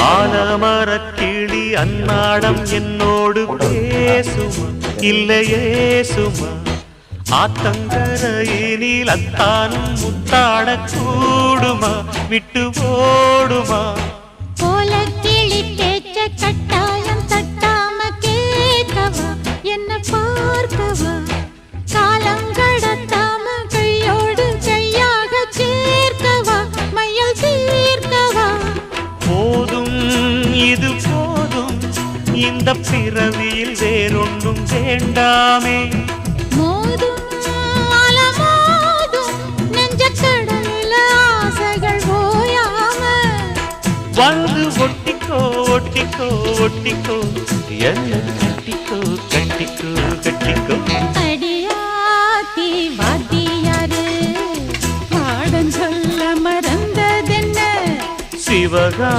ஆலமரக்கிளி அன்னாடம் என்னோடு பேசுமா இல்லையே சுமா ஆத்தங்கரையினில் அத்தானும் முத்தாட கூடுமா விட்டு ஓடுமா போல கிளி பேச்ச கட்டாயம் தட்டாம கேட்கவா என்ன பார்க்கவா காலம் கடத்தாம கையோடு கையாக சேர்க்கவா மையல் தீர்க்கவா போதும் இது போதும் இந்த பிறவியில் வேறொன்றும் வேண்டாமே மோதும் அலமோதும் நெஞ்ச கடலில் ஆசைகள் ஓயாம வந்து ஒட்டிக்கோ ஒட்டிக்கோ ஒட்டிக்கோ என்ன கட்டிக்கோ கட்டிக்கோ கட்டிக்கோ அடியாத்தி வாத்தியாரு பாடம் சொல்ல மறந்ததென்ன சிவகா